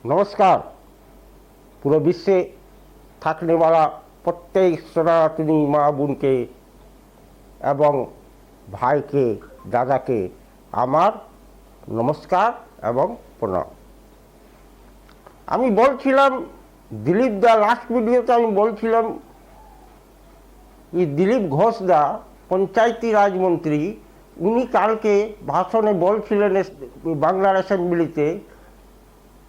नमस्कार। पूरे विश्व থাকने वाला प्रत्येक सनातनी माँ বোন के एवं भाई के दादा के আমার নমস্কার এবং প্রণাম। আমি বলছিলাম দিলীপ দা লাস্ট ভিডিওতে আমি বলছিলাম দিলীপ ঘোষ দা পঞ্চায়েতি রাজ মন্ত্রী উনি কালকে ভাষণে বলছিলেন বাংলার অ্যাসেম্বলিতে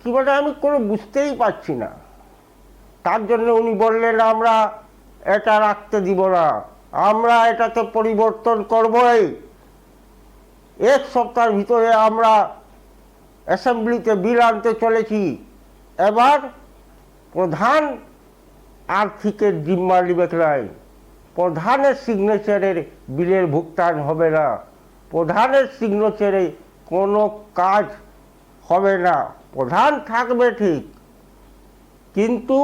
কি বলে আমি কোনো বুঝতেই পারছি না। তার জন্য উনি বললেন আমরা এটা রাখতে দিব না, আমরা এটাতে পরিবর্তন করবই। এক সপ্তাহের ভিতরে আমরা অ্যাসেম্বলিতে বিল আনতে চলেছি। এবার প্রধান আর্থিকের জিম্মা নিবে নাই, প্রধানের সিগনেচারের বিলের ভুগতান হবে না, প্রধানের সিগনেচারে কোনো কাজ হবে না। প্রধান থাকবে ঠিক, কিন্তু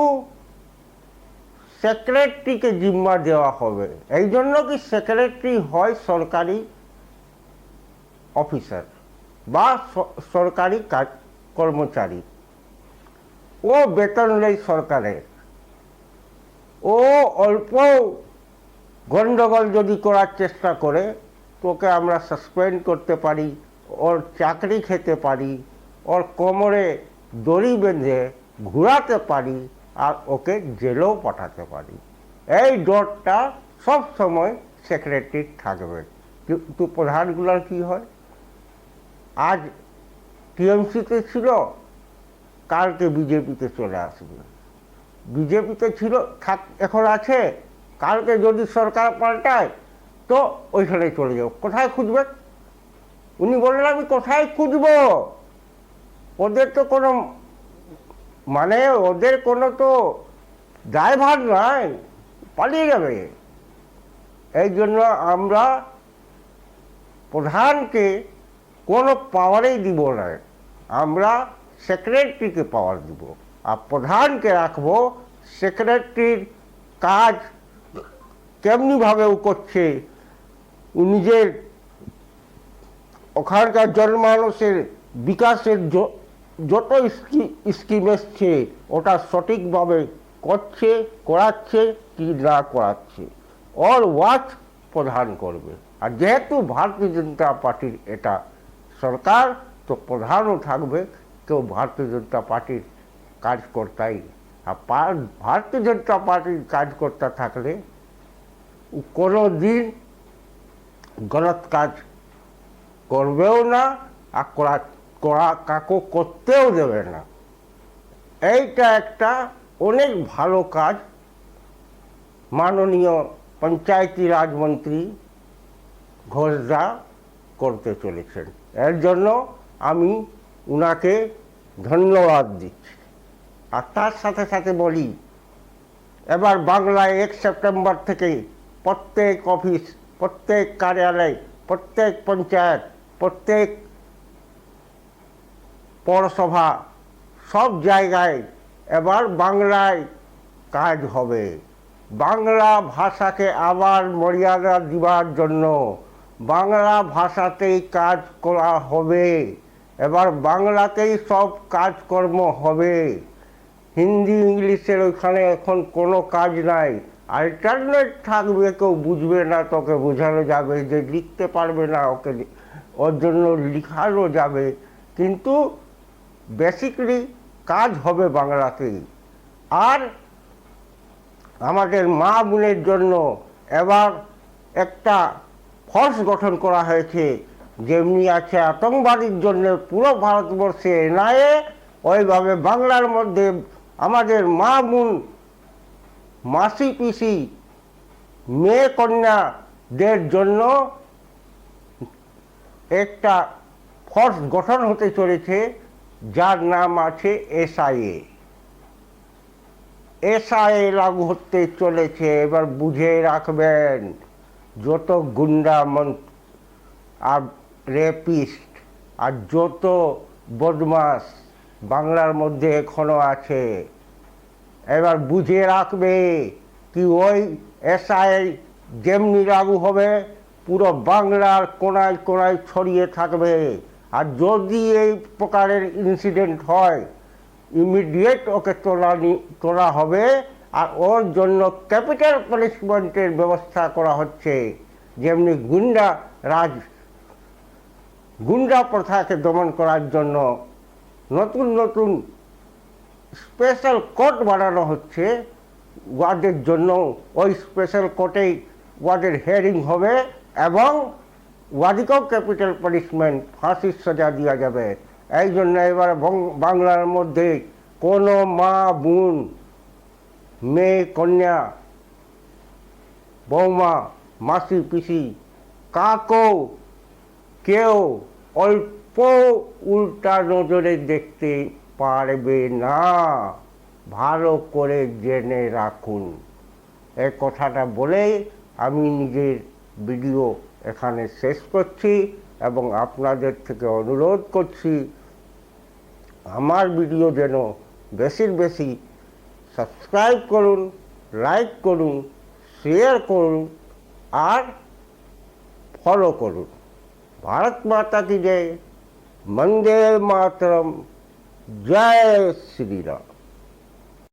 সেক্রেটারিকে জিম্মা দেওয়া হবে। এই জন্য কি সেক্রেটারি হয় সরকারি অফিসার বা সরকারি কর্মচারী, ও বেতন নেই সরকারের। ও অল্প গণ্ডগোল যদি করার চেষ্টা করে তোকে আমরা সাসপেন্ড করতে পারি, ওর চাকরি খেতে পারি, ওর কোমরে দড়ি বেঁধে ঘুরাতে পারি, আর ওকে জেলেও পাঠাতে পারি। এই ডরটা সব সময় সেক্রেটারি থাকবে। কিন্তু প্রধানগুলোর কি হয়, আজ টিএমসিতে ছিল, কালকে বিজেপিতে চলে আসবে। বিজেপিতে ছিল এখন আছে, কালকে যদি সরকার পাল্টায় তো ওইখানে চলে যাও। কোথায় খুঁজবে? উনি বললেন আমি কোথায় খুঁজবো, ওদের তো কোনো মানে ওদের কোনো তো ড্রাইভার নাই, পালিয়ে যাবে। এই জন্য আমরা প্রধানকে কোনো পাওয়ারেই দিব না, আমরা সেক্রেটারিকে পাওয়ার দিব। আর প্রধানকে রাখবো, সেক্রেটারির কাজ কেমনিভাবে ও করছে, নিজের ওখানকার জনমানুষের বিকাশের যত স্কিম এসছে ওটা সঠিকভাবে করছে, করাচ্ছে কি না করাচ্ছে, ওর ওয়াচ প্রধান করবে। আর যেহেতু ভারতীয় জনতা পার্টির এটা সরকার, তো প্রধানও থাকবে কেউ ভারতীয় জনতা পার্টির কাজকর্তাই। আর ভারতীয় জনতা পার্টির কাজকর্তা থাকলে কোনো দিন গলত কাজ করবেও না, আর কাকু করতেও দেবে না। এইটা একটা অনেক ভালো কাজ মাননীয় পঞ্চায়েতি রাজমন্ত্রী ঘোষদা করতে চলেছেন। এর জন্য আমি উনাকে ধন্যবাদ দিচ্ছি। আর তার সাথে সাথে বলি, এবার বাংলায় 1 সেপ্টেম্বর থেকে প্রত্যেক অফিস, প্রত্যেক কার্যালয়, প্রত্যেক পঞ্চায়েত, প্রত্যেক পৌরসভা, সব জায়গায় এবার বাংলায় কাজ হবে। বাংলা ভাষাকে আবার মর্যাদা দেওয়ার জন্য বাংলা ভাষাতেই কাজ করা হবে। এবার বাংলাতেই সব কাজকর্ম হবে। হিন্দি ইংলিশের ওইখানে এখন কোনো কাজ নাই। অল্টারনেট থাকবে, কেউ বুঝবে না, তোকে বোঝানো যাবে, যে লিখতে পারবে না ওকে ওর জন্য লিখানো যাবে, কিন্তু বেসিক্যালি কাজ হবে বাংলাতেই। আর আমাদের মা বোনের জন্য এবার একটা ফোর্স গঠন করা হয়েছে, যেমনি আছে আতঙ্কবাদীর জন্য পুরো ভারতবর্ষে এনআইএ, ওইভাবে বাংলার মধ্যে আমাদের মা বোন, মাসি পিসি, মেয়ে কন্যাদের জন্য একটা ফোর্স গঠন হতে চলেছে, যার নাম আছে এসআইএ। এসআইএ লাগু হতে চলেছে। এবার বুঝে রাখবেন, যত গুন্ডা আর রেপিস্ট আর যত বদমাস বাংলার মধ্যে এখনো আছে, এবার বুঝে রাখবে কি ওই এসআইএ যেমনি লাগু হবে পুরো বাংলার কোনায় কোনায় ছড়িয়ে থাকবে। আর যদি এই প্রকারের ইনসিডেন্ট হয় ইমিডিয়েট ওকে তোলা হবে, আর ওর জন্য ক্যাপিটাল পানিশমেন্টের ব্যবস্থা করা হচ্ছে। যেমনি গুন্ডা প্রথাকে দমন করার জন্য নতুন নতুন স্পেশাল কোর্ট বানানো হচ্ছে ওয়াদের জন্য, ওই স্পেশাল কোর্টেই ওয়াদের হিয়ারিং হবে এবং ওয়াদিকেও ক্যাপিটাল পানিশমেন্ট, ফাঁসির সাজা দেওয়া যাবে। এই জন্য এবারে বাংলার মধ্যে কোনো মা বোন, মেয়ে কন্যা, বৌমা, মাসি পিসি কাকেও কেউ অল্প উল্টা নজরে দেখতে পারবে না, ভালো করে জেনে রাখুন। এই কথাটা বলেই আমি নিজের ভিডিও এখানে শেষ করছি এবং আপনাদের থেকে অনুরোধ করছি আমার ভিডিও যেন বেশি সাবস্ক্রাইব করুন, লাইক করুন, শেয়ার করুন আর ফলো করুন। भारत माता की जय, वंदे मातरम, जय श्री राम।